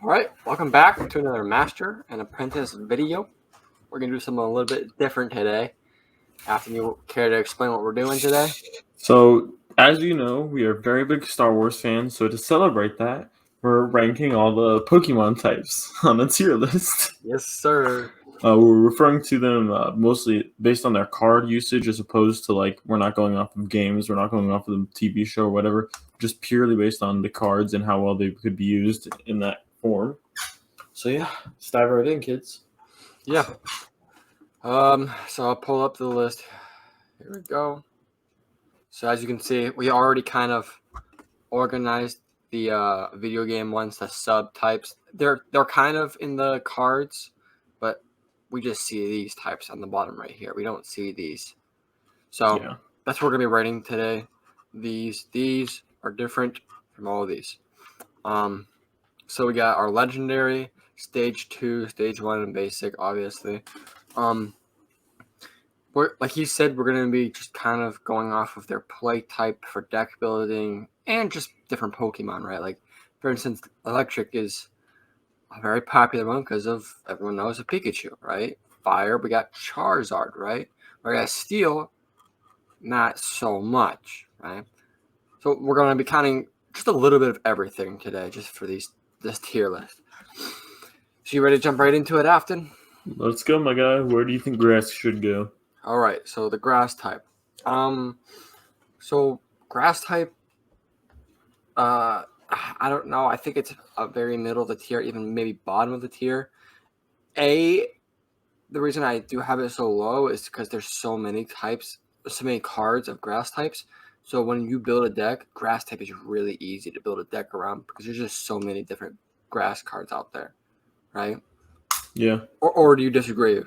All right, welcome back to another Master and Apprentice video. We're going to do something a little bit different today. Afton, you care to explain what we're doing today? So, as you know, we are very big Star Wars fans, so to celebrate that, we're ranking all the Pokemon types on a tier list. Yes, sir. We're referring to them mostly based on their card usage as opposed to, like, we're not going off of games, we're not going off of the TV show or whatever, just purely based on the cards and how well they could be used in that form. So, yeah, let's dive right in, kids. Yeah. So I'll pull up the list. Here we go. So as you can see, we already kind of organized the video game ones, the subtypes. They're kind of in the cards, but we just see these types on the bottom right here. We don't see these. So Yeah. that's what we're gonna be writing today. These are different from all of these. So we got our legendary, stage 2, stage 1, and basic, obviously. We're like you said, we're gonna be just kind of going off of their play type for deck building and just different Pokemon, right? Like, for instance, electric is a very popular one because of everyone knows a Pikachu, right? Fire, we got Charizard, right? We got steel, not so much, right? So we're going to be counting just a little bit of everything today, just for this tier list. So you ready to jump right into it, Afton? Let's go, my guy. Where do you think grass should go? All right, so the grass type. So grass type, I don't know. I think it's a very middle of the tier, even maybe bottom of the tier. The reason I do have it so low is because there's so many types, so many cards of grass types. So when you build a deck, grass type is really easy to build a deck around because there's just so many different grass cards out there, right? Yeah. Or do you disagree?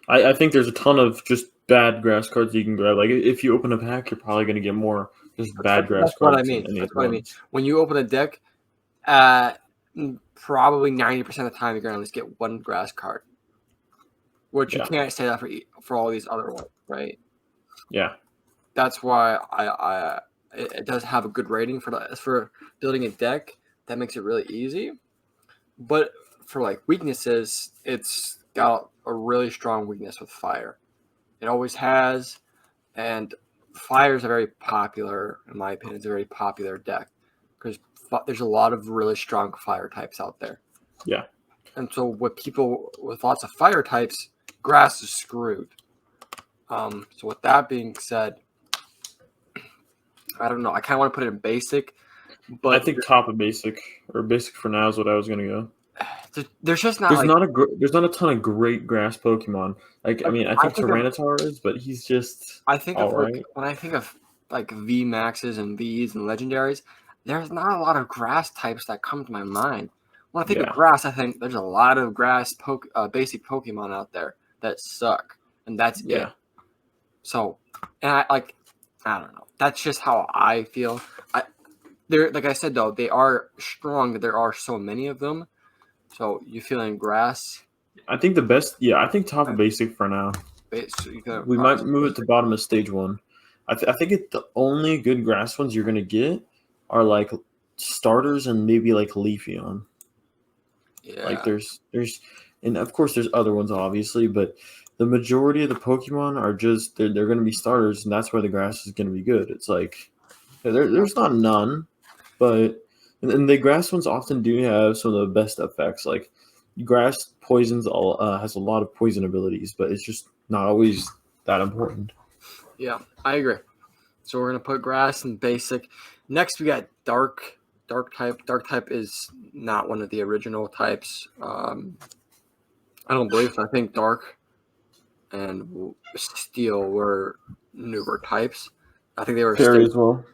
I think there's a ton of just bad grass cards you can grab. Like, if you open a pack, you're probably going to get more just bad grass That's what cards I mean. than any That's other what I mean. ones. When you open a deck, probably 90% of the time you're going to at least get one grass card, which you Yeah. can't say that for all these other ones, right? Yeah. That's why it does have a good rating for building a deck. That makes it really easy. But for like weaknesses, it's got a really strong weakness with fire. It always has, and fire is a very popular, in my opinion, it's a very popular deck because there's a lot of really strong fire types out there. Yeah. And so with people with lots of fire types, grass is screwed. So with that being said, I don't know. I kind of want to put it in basic, but I think top of basic, or basic for now, is what I was going to go. there's just not There's like there's not a ton of great grass Pokemon. Like, I mean, I think Tyranitar is, but he's just I think all of right. when I think of like V Maxes and Vs and legendaries, there's not a lot of grass types that come to my mind. When I think of Yeah. grass, I think there's a lot of grass basic Pokemon out there that suck, and that's Yeah. it. So, and I don't know. That's just how I feel. They're like I said though, they are strong. There are so many of them. So you feeling grass? I think the best, I think top of basic for now. We might move it to bottom of stage 1. I think the only good grass ones you're going to get are like starters and maybe like Leafeon. Yeah. Like there's and of course there's other ones obviously, but the majority of the Pokemon are just they're going to be starters, and that's where the grass is going to be good. It's like there's not none, but and the grass ones often do have some of the best effects. Like grass poisons has a lot of poison abilities, but it's just not always that important. Yeah, I agree. So we're gonna put grass in basic. Next we got dark type. Dark type is not one of the original types. I don't believe so. I think dark and steel were newer types. I think they were Fairy as well.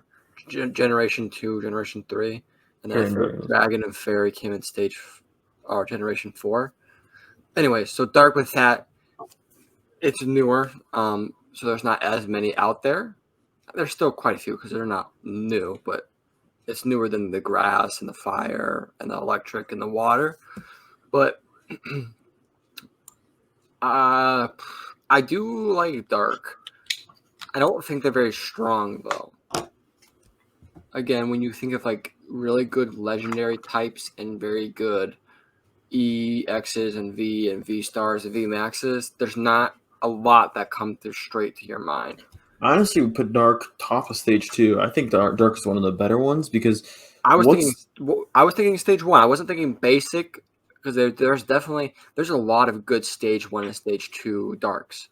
generation 2, generation 3, and then I think dragon and fairy came in stage or generation 4. Anyway, so dark with that, it's newer. So there's not as many out there. There's still quite a few because they're not new, but it's newer than the grass and the fire and the electric and the water. But I do like dark. I don't think they're very strong though. Again, when you think of like really good legendary types and very good EXs and V stars and V maxes, there's not a lot that come through straight to your mind. I honestly would put Dark top of stage 2. I think Dark is one of the better ones because I was thinking what's stage 1. I wasn't thinking basic because there's a lot of good stage 1 and stage 2 darks.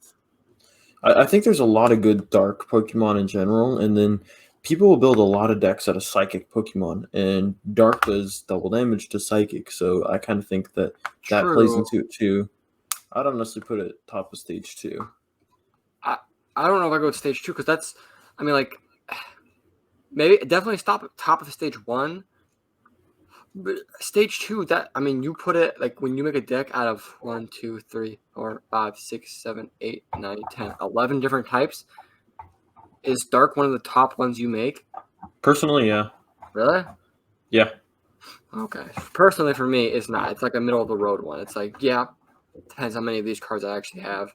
I think there's a lot of good Dark Pokemon in general, and then people will build a lot of decks out of Psychic Pokemon, and Dark does double damage to Psychic, so I kind of think that plays True. into it too. I don't necessarily put it top of stage 2. I don't know if I go with stage 2 because that's, I mean, like, maybe definitely stop at top of stage 1. But stage 2, that, I mean, you put it like when you make a deck out of 1, 2, 3, 4, 5, 6, 7, 8, 9, 10, 11 different types. Is Dark one of the top ones you make? Personally, yeah. Really? Yeah. Okay. Personally, for me, it's not. It's like a middle of the road one. It's like, yeah, depends how many of these cards I actually have.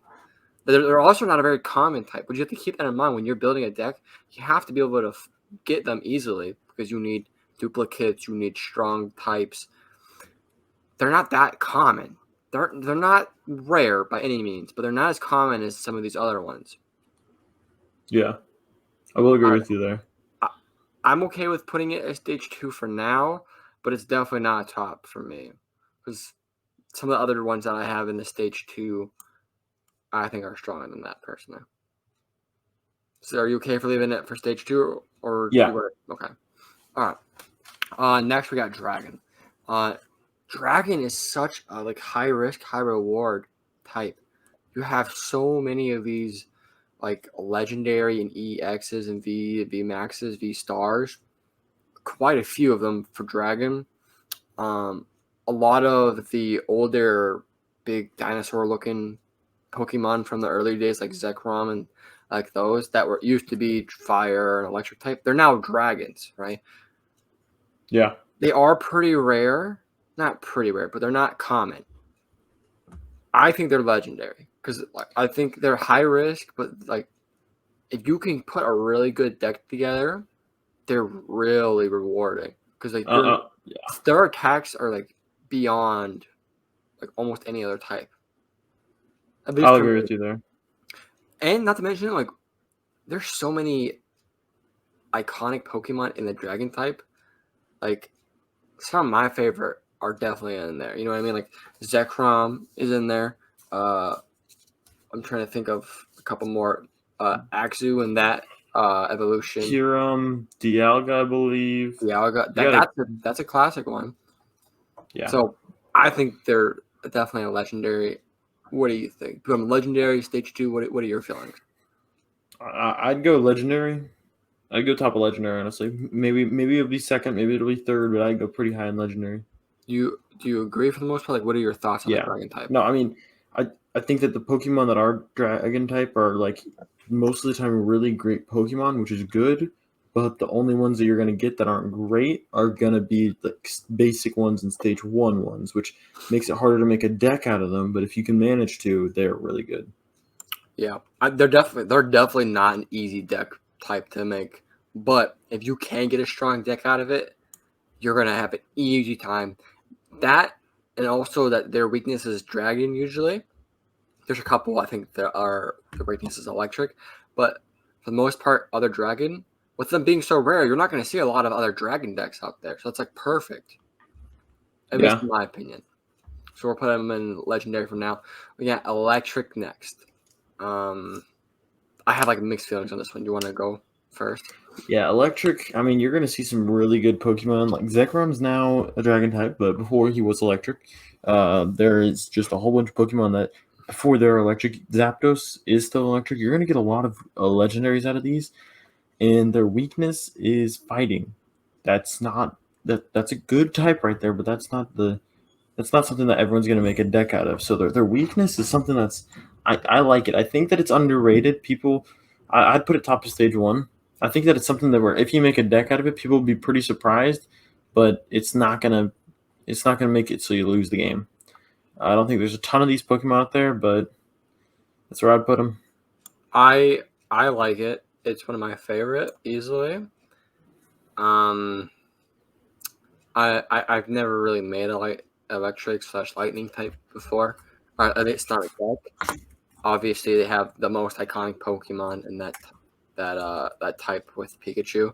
But they're also not a very common type, but you have to keep that in mind when you're building a deck. You have to be able to get them easily because you need duplicates, you need strong types. They're not that common. They're not rare by any means, but they're not as common as some of these other ones. Yeah. I will agree with you there. I'm okay with putting it as stage 2 for now, but it's definitely not a top for me because some of the other ones that I have in the stage 2, I think are stronger than that personally. So, are you okay for leaving it for stage 2, or Yeah. Okay. All right. Next we got Dragon. Dragon is such a like high risk, high reward type. You have so many of these like legendary and EXs and V maxes, V stars. Quite a few of them for Dragon. A lot of the older big dinosaur looking Pokemon from the early days like Zekrom and like those that were used to be fire and electric type, they're now dragons, right? Yeah. They are pretty rare. Not pretty rare, but they're not common. I think they're legendary because like, I think they're high risk, but like if you can put a really good deck together, they're really rewarding because like their attacks are like beyond like almost any other type. I'll agree with you there. And not to mention, like, there's so many iconic Pokemon in the Dragon type. Like, some of my favorite are definitely in there. You know what I mean? Like, Zekrom is in there. I'm trying to think of a couple more. Axu and that evolution. Kyurem, Dialga, I believe. Dialga. That's a classic one. Yeah. So I think they're definitely a legendary. What do you think? Become legendary stage 2. What are your feelings? I'd go legendary. I'd go top of legendary, honestly. Maybe it'll be second, maybe it'll be third, but I'd go pretty high in legendary. Do you agree for the most part? Like, what are your thoughts on the Dragon type? No, I mean, I think that the Pokemon that are Dragon type are like most of the time really great Pokemon, which is good. But the only ones that you're going to get that aren't great are going to be the basic ones and stage 1 ones, which makes it harder to make a deck out of them. But if you can manage to, they're really good. Yeah, they're definitely not an easy deck type to make. But if you can get a strong deck out of it, you're going to have an easy time. That, and also that their weakness is Dragon usually. There's a couple, I think, that are the weakness is Electric. But for the most part, other Dragon, with them being so rare, you're not going to see a lot of other Dragon decks out there. So it's like perfect. At least in my opinion. So we're putting them in Legendary for now. We got Electric next. I have like mixed feelings on this one. Do you want to go first? Yeah, Electric. I mean, you're going to see some really good Pokemon. Like Zekrom's now a Dragon type, but before he was Electric, there is just a whole bunch of Pokemon that before they're Electric. Zapdos is still Electric. You're going to get a lot of legendaries out of these, and their weakness is fighting. That's not that's a good type right there, but that's not something that everyone's going to make a deck out of. So their weakness is something that's I like it. I think that it's underrated. People, I'd put it top of stage 1. I think that it's something that where if you make a deck out of it, people will be pretty surprised, but it's not gonna make it so you lose the game. I don't think there's a ton of these Pokemon out there, but that's where I'd put them. I like it. It's one of my favorite easily. I've never really made a electric / lightning type before. It's not a deck. Obviously, they have the most iconic Pokemon in that type with Pikachu.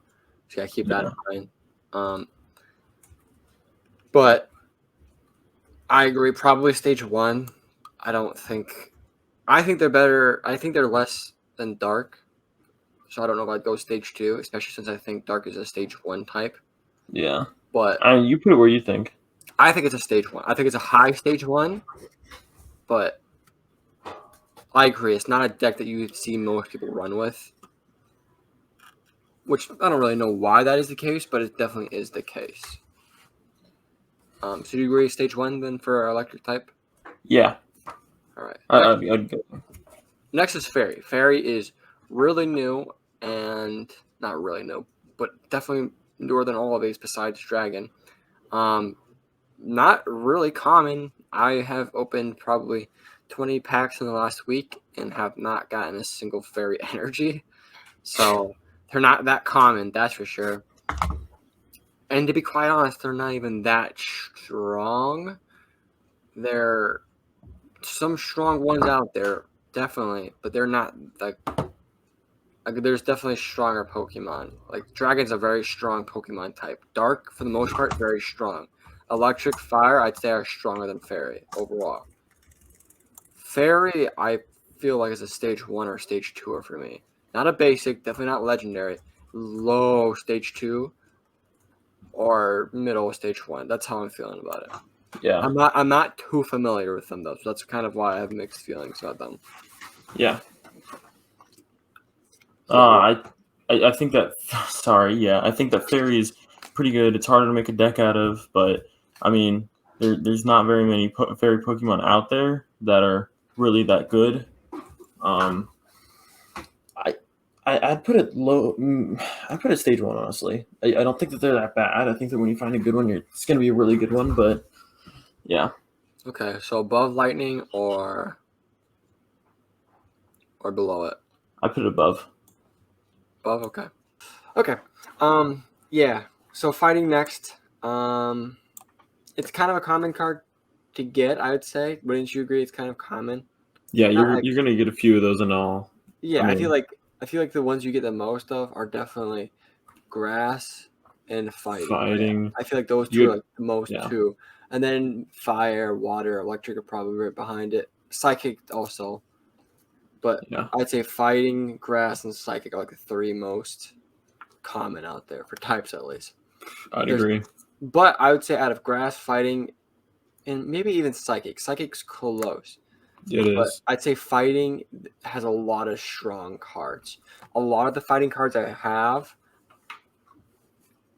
So gotta keep that in mind. But I agree. Probably stage 1. I think they're better. I think they're less than Dark. So I don't know if I'd go stage 2, especially since I think Dark is a stage 1 type. Yeah. But You put it where you think. I think it's a stage 1. I think it's a high stage 1. But I agree. It's not a deck that you see most people run with. Which I don't really know why that is the case, but it definitely is the case. So do you agree stage 1 then for electric type? Yeah. All right. I'd go. Next is Fairy. Fairy is really new and not really new, but definitely newer than all of these besides Dragon. Not really common. I have opened probably 20 packs in the last week and have not gotten a single Fairy energy. So they're not that common, that's for sure. And to be quite honest, they're not even that strong. There are some strong ones out there, definitely, but they're not like there's definitely stronger Pokemon. Like Dragon's a very strong Pokemon type. Dark, for the most part, very strong. Electric, Fire, I'd say are stronger than Fairy overall. Fairy, I feel like is a stage 1 or stage 2 for me. Not a basic, definitely not legendary. Low stage 2 or middle stage 1. That's how I'm feeling about it. Yeah. I'm not too familiar with them though, so that's kind of why I have mixed feelings about them. Yeah. I think that. Sorry. Yeah, I think that Fairy is pretty good. It's harder to make a deck out of, but I mean, there's not very many Fairy Pokemon out there that are really that good. I'd put it low. I'd put it stage 1, honestly. I don't think that they're that bad. I think that when you find a good one, it's going to be a really good one. But yeah. Okay, so above Lightning or below it? I put it above. Above, okay. Okay. Yeah. So fighting next. It's kind of a common card to get, I would say. Wouldn't you agree? It's kind of common. Yeah, you're going to get a few of those and all. Yeah, I feel like the ones you get the most of are definitely Grass and Fighting. I feel like those two are like the most too. And then Fire, Water, Electric are probably right behind it. Psychic also. But yeah. I'd say Fighting, Grass, and Psychic are like the 3 most common out there for types at least. I'd agree. But I would say out of Grass, Fighting, and maybe even Psychic. Psychic's close. It is. I'd say Fighting has a lot of strong cards. A lot of the fighting cards I have,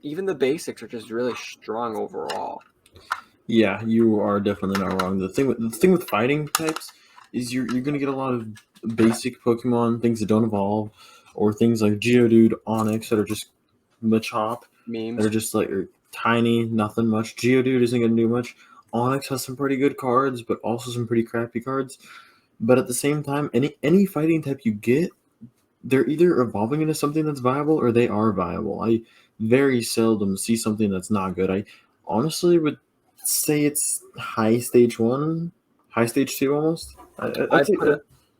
even the basics, are just really strong overall. Yeah, you are definitely not wrong. The thing with fighting types is you're going to get a lot of basic Pokemon, things that don't evolve, or things like Geodude, Onix that are just Machop. Memes. That are just like tiny, nothing much. Geodude isn't going to do much. Onix has some pretty good cards, but also some pretty crappy cards. But at the same time, any fighting type you get, they're either evolving into something that's viable or they are viable. I very seldom see something that's not good. I honestly would say it's high stage 1, high stage 2 almost.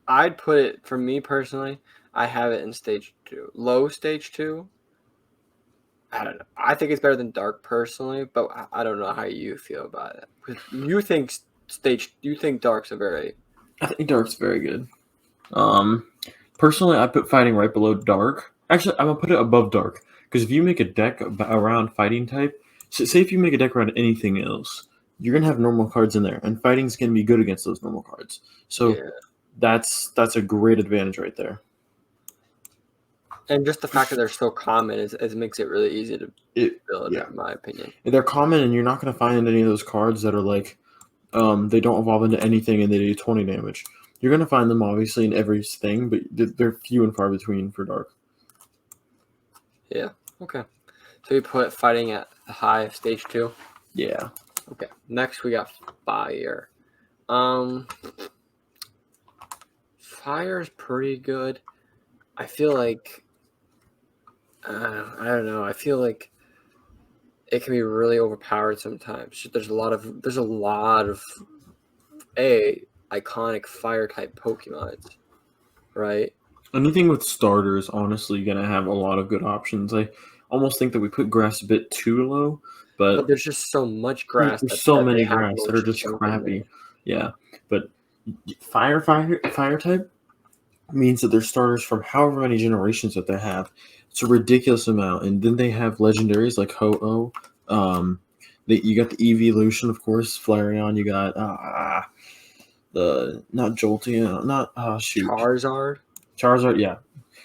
I'd put it, for me personally, I have it in stage 2. Low stage 2. I don't know. I think it's better than Dark personally, but I don't know how you feel about it. Because you think Dark's a very... I think Dark's very good. Personally, I put Fighting right below Dark. Actually, I'm gonna put it above Dark because if you make a deck around Fighting type, say if you make a deck around anything else, you're gonna have normal cards in there, and Fighting's gonna be good against those normal cards. So that's a great advantage right there. And just the fact that they're so common is makes it really easy to build, in my opinion. They're common, and you're not gonna find any of those cards that are like, they don't evolve into anything and they do 20 damage. You're going to find them, obviously, in everything, but they're few and far between for Dark. Yeah, okay. So you put Fighting at the high of stage 2? Yeah. Okay, next we got Fire. Fire's pretty good. I feel like... I don't know. I feel like it can be really overpowered sometimes. There's a lot of iconic fire type Pokemon, right? Anything with starters, honestly, gonna have a lot of good options. I almost think that we put grass a bit too low, But but there's just so much grass there's that, so that they many have the grass that are most just junk in there. crappy. Yeah, but fire type means that their starters from however many generations that they have. It's a ridiculous amount, and then they have legendaries like Ho-Oh. You got the evolution, of course, Flareon. You got the not Jolteon, not shoot, Charizard. Charizard. Yeah,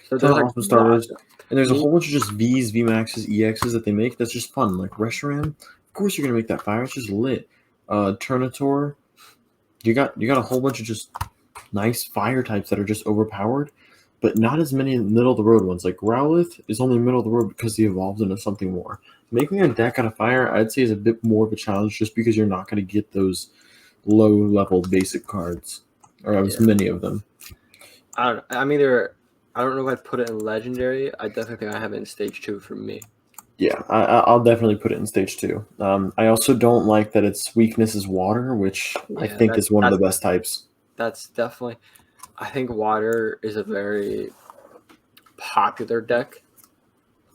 So ton there's of like awesome lots. starters, and there's a Me, whole bunch of just V's, VMAXs, EXs that they make. That's just fun. Like Reshiram, of course you're gonna make that fire. It's just lit. Turnitor. You got a whole bunch of just nice fire types that are just overpowered, but not as many middle of the road ones. Like Growlithe is only middle of the road because he evolved into something more. Making a deck out of fire, I'd say, is a bit more of a challenge just because you're not going to get those low level basic cards or as Yeah. many of them. I don't know. I don't know if I'd put it in legendary. I definitely think I have it in stage 2 for me. Yeah, I'll definitely put it in stage 2. I also don't like that its weakness is water, which I Yeah, think is one of the best types. that's definitely. I think water is a very popular deck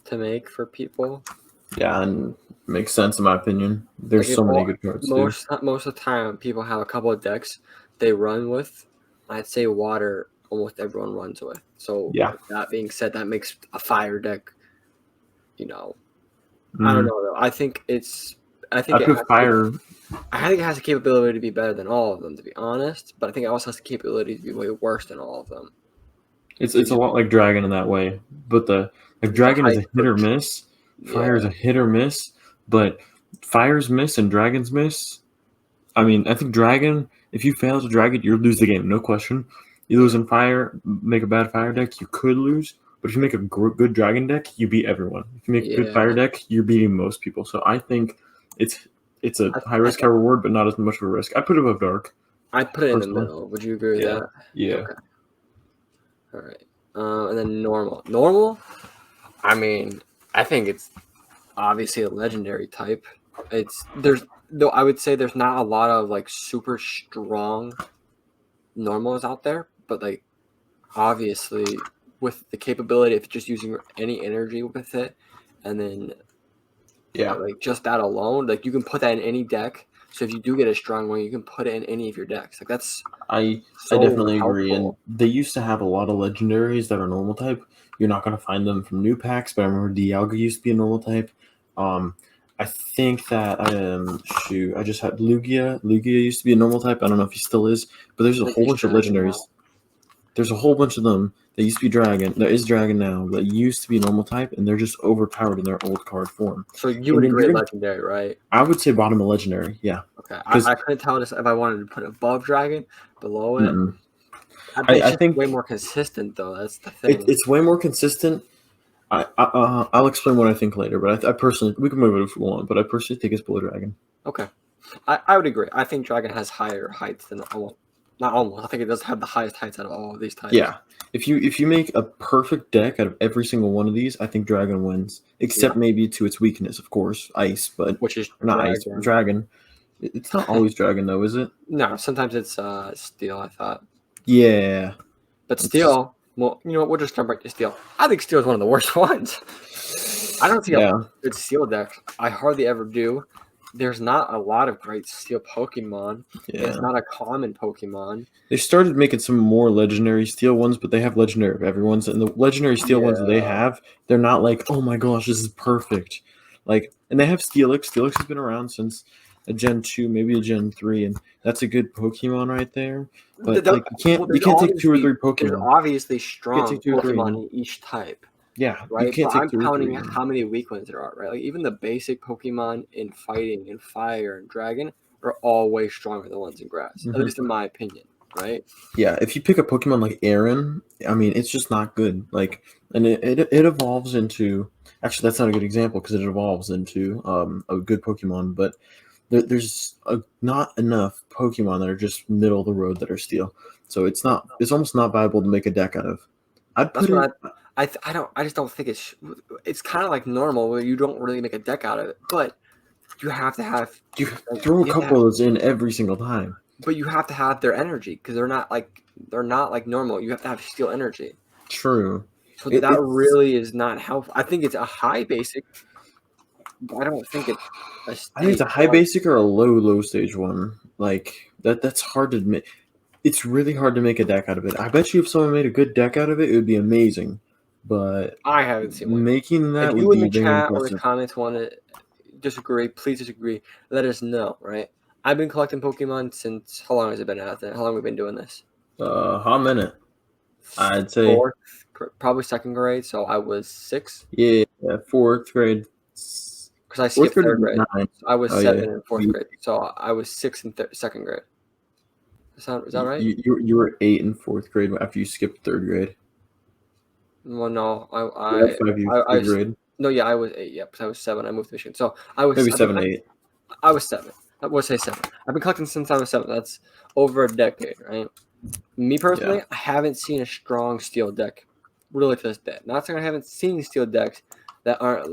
to make for people. Yeah, and makes sense in my opinion. There's Like so many good cards too. most of the time, people have a couple of decks they run with. I'd say water almost everyone runs with. So Yeah. that being said, that makes a fire deck. You know, I don't Mm. know though. I think I put fire. I think it has the capability to be better than all of them, to be honest. But I think it also has the capability to be way worse than all of them. It's a lot like Dragon in that way, but the like The Dragon is hype a hit for or miss. Fire is yeah, a hit or miss, but Fire's miss and Dragon's miss. I mean, I think Dragon. If you fail to Dragon, you lose the game, no question. You lose in Fire, make a bad Fire deck, you could lose. But if you make a good Dragon deck, you beat everyone. If you make a good Fire yeah. deck, you're beating most people. So I think it's a high risk, high reward, but not as much of a risk. I put it above Dark. I'd put it in the Personally. middle. Would you agree with Yeah. that? Yeah. Okay. All right. And then normal. Normal. I mean, I think it's obviously a legendary type. Though I would say there's not a lot of like super strong normals out there, but like obviously with the capability of just using any energy with it, and then Yeah. like just that alone, like you can put that in any deck. So if you do get a strong one, you can put it in any of your decks. Like that's I so definitely agree, and helpful. they used to have a lot of legendaries that are normal type. You're not gonna find them from new packs, but I remember Dialga used to be a normal type. Um, I think that I just had Lugia. Lugia used to be a normal type. I don't know if he still is, but there's I a think whole he's bunch of dragon legendaries. now. There's a whole bunch of them that used to be Dragon. There is Dragon now that used to be normal type, and they're just overpowered in their old card form. So you And would then agree you're gonna, legendary, right? I would say bottom of legendary, yeah, Okay. because I couldn't tell this if I wanted to put it above dragon, below it. It's I just think way more consistent though. That's the thing. it's way more consistent. I'll explain what I think later, but I personally, we can move it if we want, but I personally think it's Blue Dragon. Okay. I would agree. I think dragon has higher heights than almost not almost. I think it does have the highest heights out of all of these types. Yeah, if you make a perfect deck out of every single one of these, I think Dragon wins, except maybe to its weakness, of course, Ice, but Which is or not Ice, Dragon. It's not always Dragon though, is it? No, sometimes it's steel, I thought. Yeah, But it's steel, well, you know what, we'll just jump right to steel. I think steel is one of the worst ones. I don't see a good steel deck. I hardly ever do. There's not a lot of great steel Pokemon. Yeah. It's not a common Pokemon. They started making some more legendary steel ones, but they have legendary of everyone's, and the legendary steel ones that they have, they're not like, oh my gosh, this is perfect. Like, and they have Steelix. Steelix has been around since a Gen 2, maybe a Gen 3, and that's a good Pokemon right there. But like, you can't take 2 or 3 Pokemon. There's obviously strong take 2 or 3. Pokemon in each type. Yeah, right. you can't But take 2 I'm or counting 3. how many weak ones there are, right? Like even the basic Pokemon in fighting and fire and dragon are all way stronger than the ones in grass, at least in my opinion, right? Yeah, if you pick a Pokemon like Aaron, I mean, it's just not good. Like, and it evolves into. Actually, that's not a good example because it evolves into a good Pokemon, but there's not enough Pokemon that are just middle of the road that are steel. So it's almost not viable to make a deck out of. I'd put it. I just don't think it's kind of like normal where you don't really make a deck out of it, but you have to have You like, throw a you have to couple have- of those in every single time. but you have to have their energy because they're not like normal. You have to have steel energy. True. So that It's really is not helpful. I think it's a high basic, but I don't think it's a I think it's stage a high one. basic or a low stage one. Like that's hard to admit. It's really hard to make a deck out of it. I bet you if someone made a good deck out of it, it would be amazing. But I haven't seen one. making If that would you in be the very chat or the impressive. comments want to disagree, please disagree. Let us know, right? I've been collecting Pokemon since how long has it been, Nathan? How long have we been doing this? Hot minute. I'd say Fourth, probably second grade. So I was 6 yeah, fourth grade. because I Fourth skipped grade third would be grade. 9. So I was Oh yeah. 7 in fourth grade. So I was 6 in second grade. Is that right? You were 8 in fourth grade after you skipped third grade. Well, no, You had 5 years I third grade. no, yeah, I was 8. Yeah, because I was 7. I moved to Michigan. So I was Maybe 7, 8. I was 7. I would say 7. I've been collecting since I was 7. That's over a decade, right? Me personally, Yeah. I haven't seen a strong steel deck really to this day. Not saying I haven't seen steel decks that aren't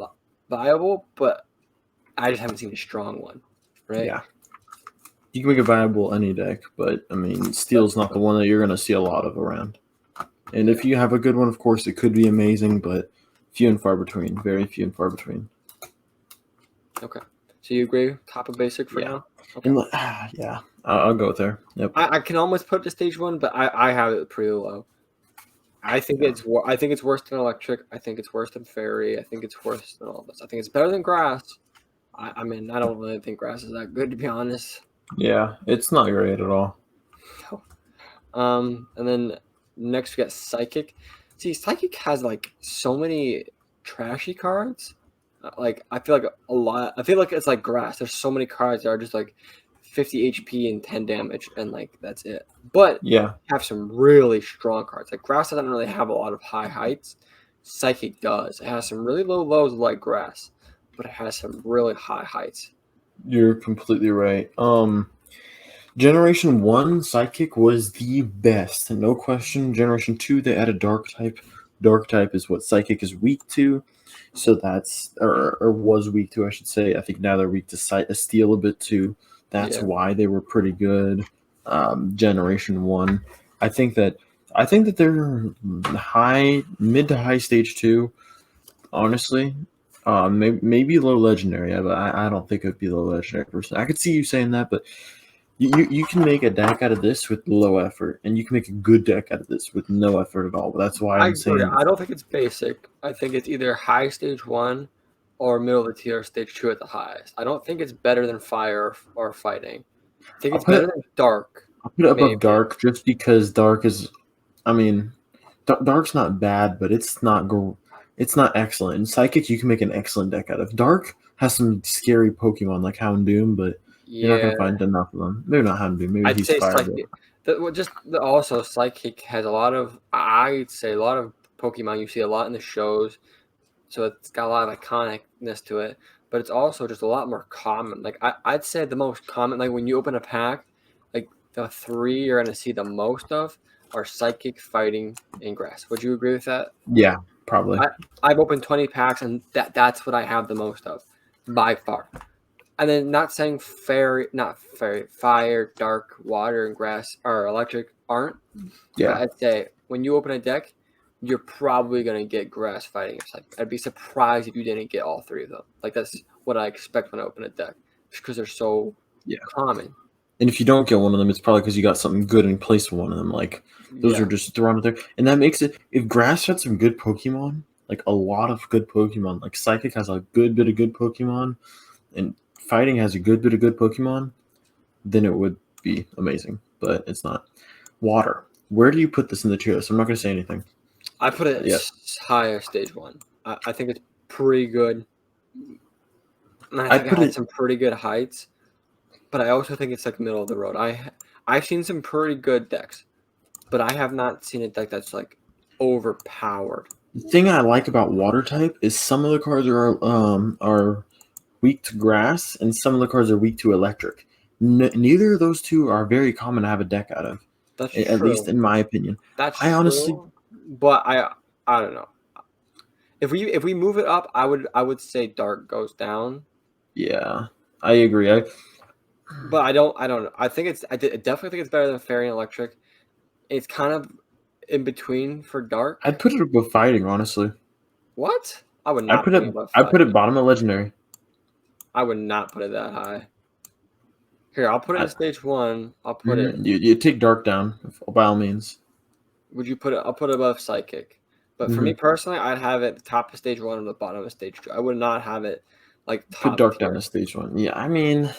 viable, but I just haven't seen a strong one, right? Yeah. You can make a viable any deck, but I mean, steel's not the one that you're going to see a lot of around. And if you have a good one, of course, it could be amazing, but few and far between. Very few and far between. Okay. So you agree? Top of basic for Yeah. now? Okay. And yeah, I'll go with there. Yep. I can almost put it to stage 1, but I have it pretty low. I think it's worse than electric. I think it's worse than fairy. I think it's worse than all this. I think it's better than grass. I mean, I don't really think grass is that good, to be honest. Yeah, it's not great at all. And then next we got Psychic. See, Psychic has like so many trashy cards. Like I feel like a lot. I feel like it's like grass. There's so many cards that are just like 50 HP and 10 damage, and like that's it. But Yeah. have some really strong cards. Like grass doesn't really have a lot of high heights. Psychic does. It has some really low lows like grass, but it has some really high heights. You're completely right. Generation 1 Psychic was the best, no question. Generation 2 they added Dark type. Dark type is what Psychic is weak to, so that's or was weak to, I should say. I think now they're weak to Steel a bit too. That's Yeah. why they were pretty good. Generation 1, I think that they're mid to high stage 2. Honestly, maybe low legendary, but I don't think it would be low legendary person. I could see you saying that, but you can make a deck out of this with low effort, and you can make a good deck out of this with no effort at all. But that's why I I'm agree. saying I don't think it's basic. I think it's either high stage 1 or middle of the tier stage 2 at the highest. I don't think it's better than fire or fighting. I think it's better than dark. I'll put it above maybe. Dark just because Dark is, I mean, Dark's not bad, but it's not excellent. In Psychic, you can make an excellent deck out of. Dark has some scary Pokemon like Houndoom, but you're not gonna find enough of them. Maybe not Houndoom. Maybe I'd he's say fire. Psychic. Also Psychic has a lot of. I'd say a lot of Pokemon you see a lot in the shows, so it's got a lot of iconicness to it. But it's also just a lot more common. Like I'd say the most common. Like when you open a pack, like the 3 you're gonna see the most of are Psychic, Fighting, and Grass. Would you agree with that? Yeah, probably. I've opened 20 packs, and that's what I have the most of, by far. And then not saying fire, dark, water, and grass or electric aren't. Yeah. But I'd say when you open a deck, you're probably gonna get grass, fighting, or Psychic. I'd be surprised if you didn't get all 3 of them. Like that's what I expect when I open a deck, just because they're so common. And if you don't get one of them, it's probably because you got something good in place of one of them. Like those are just thrown out there, and that makes it. If Grass had some good Pokemon, like a lot of good Pokemon, like Psychic has a good bit of good Pokemon, and Fighting has a good bit of good Pokemon, then it would be amazing. But it's not. Water. Where do you put this in the tier list? I'm not going to say anything. I put it higher stage 1. I think it's pretty good. And I think it has some pretty good heights. But I also think it's like middle of the road. I've seen some pretty good decks, but I have not seen a deck that's like overpowered. The thing I like about Water type is some of the cards are weak to Grass, and some of the cards are weak to Electric. Neither of those two are very common to have a deck out of. That's at true. least in my opinion. That's I honestly, true, but I don't know. if we move it up, I would say dark goes down. Yeah, I agree. But I don't know. I definitely think it's better than fairy and electric. It's kind of in between for dark. I'd put it above fighting, honestly. What? I would not put it above I put fighting. it bottom of legendary. I would not put it that high. Here, I'll put it in stage 1. I'll put it. You take dark down by all means. Would you put it? I'll put it above psychic. But for me personally, I'd have it top of stage 1 and the bottom of stage 2. I would not have it like top Put dark tier. down to stage 1. Yeah, I mean,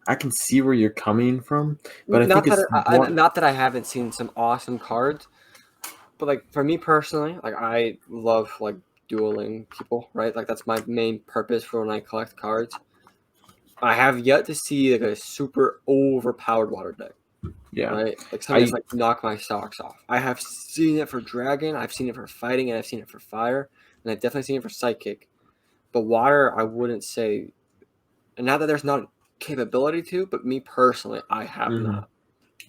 I can see where you're coming from, but not I think it's not that I haven't seen some awesome cards, but like for me personally, like I love like dueling people, right? Like that's my main purpose for when I collect cards. I have yet to see like a super overpowered water deck. yeah. Right? Like something that's like knock my socks off. I have seen it for dragon, I've seen it for fighting, and I've seen it for fire, and I've definitely seen it for psychic. But water, I wouldn't say, and not that there's not a capability to, but me personally, I have not.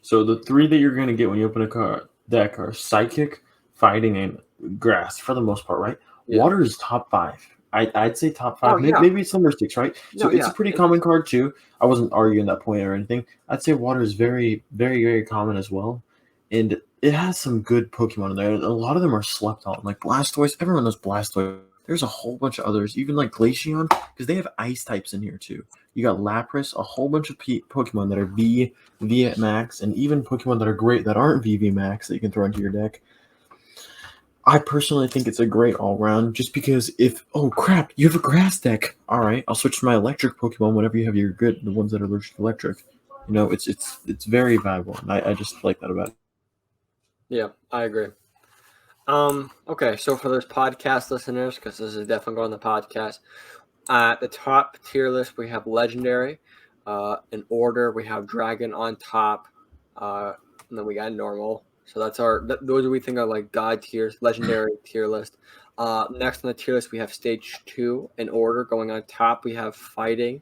So the 3 that you're gonna get when you open a deck are psychic, fighting, and grass for the most part, right? Yeah. Water is top 5. I'd say top 5, maybe it's number 6, right? So it's a pretty common card too. I wasn't arguing that point or anything. I'd say water is very, very, very common as well, and it has some good Pokemon in there. A lot of them are slept on, like Blastoise. Everyone knows Blastoise. There's a whole bunch of others, even like Glaceon, because they have ice types in here too. You got Lapras, a whole bunch of Pokemon that are V Max, and even Pokemon that are great that aren't VV Max that you can throw into your deck. I personally think it's a great all-round, just because oh crap, you have a grass deck. All right, I'll switch to my electric Pokemon whenever you have your good, the ones that are allergic to electric. You know, it's very viable, and I just like that about it. Yeah, I agree. Okay, so for those podcast listeners, because this is definitely going on the podcast, at the top tier list we have legendary. In order, we have dragon on top, and then we got normal. So that's those we think are like god tiers, legendary tier list. Next on the tier list we have stage 2 in order. Going on top we have fighting.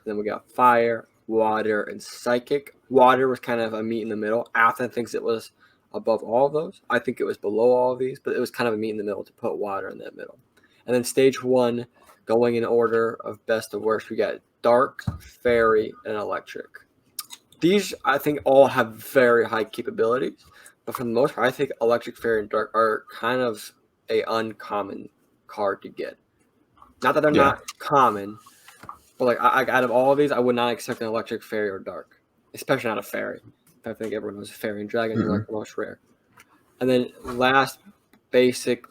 Then we got fire, water, and psychic. Water was kind of a meet in the middle. Athen thinks it was above all of those. I think it was below all of these, but it was kind of a meet in the middle to put water in that middle. And then stage 1, going in order of best to worst, we got dark, fairy, and electric. These I think all have very high capabilities. But for the most part, I think electric, fairy, and dark are kind of a uncommon card to get. Not that they're not common, but like out of all of these, I would not expect an electric, fairy, or dark, especially not a fairy. I think everyone knows fairy and dragon are like the most rare. And then last, basic.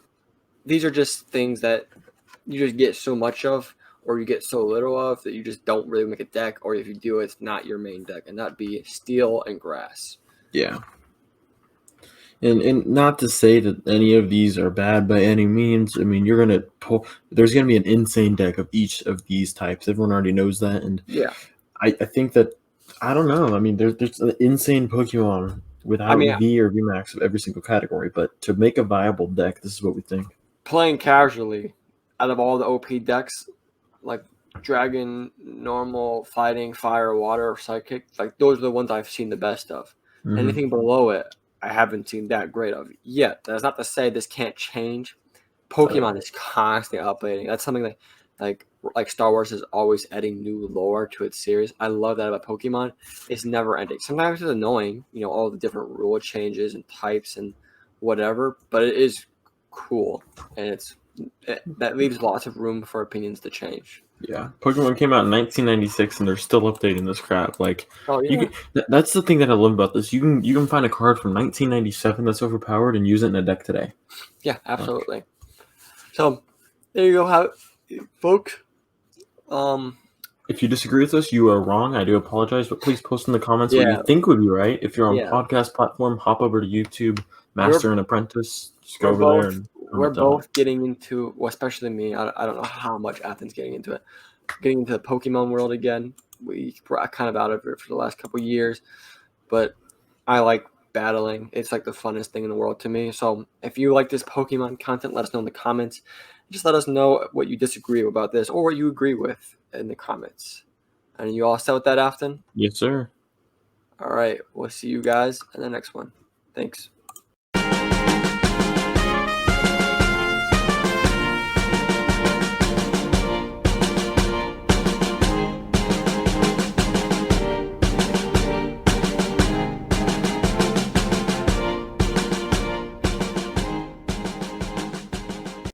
These are just things that you just get so much of, or you get so little of, that you just don't really make a deck, or if you do, it's not your main deck, and that'd be steel and grass. Yeah. And not to say that any of these are bad by any means. I mean, there's gonna be an insane deck of each of these types. Everyone already knows that, and yeah, I think that I don't know. I mean, there's an insane Pokemon without V or VMAX of every single category, but to make a viable deck, this is what we think. Playing casually, out of all the OP decks, like dragon, normal, fighting, fire, water, or psychic, like those are the ones I've seen the best of. Anything below it, I haven't seen that great of yet. That's not to say this can't change. Pokemon is constantly updating. That's something that like Star Wars is always adding new lore to its series. I love that about Pokemon. It's never ending. Sometimes it's annoying, all the different rule changes and types and whatever, but it is cool, and that leaves lots of room for opinions to change. Yeah, Pokemon came out in 1996, and they're still updating this crap. Like, that's the thing that I love about this. You can find a card from 1997 that's overpowered and use it in a deck today. Yeah, absolutely. So there you go, folks. If you disagree with us, you are wrong. I do apologize, but please post in the comments what you think would be right. If you're on podcast platform, hop over to YouTube, Master and Apprentice. Just go over there and. We're both getting into, well, especially me. I don't know how much Athen's getting into it. Getting into the Pokemon world again. We're kind of out of it for the last couple of years, but I like battling. It's like the funnest thing in the world to me. So if you like this Pokemon content, let us know in the comments. Just let us know what you disagree about this or what you agree with in the comments. And you all set with that, Athen? Yes, sir. All right. We'll see you guys in the next one. Thanks.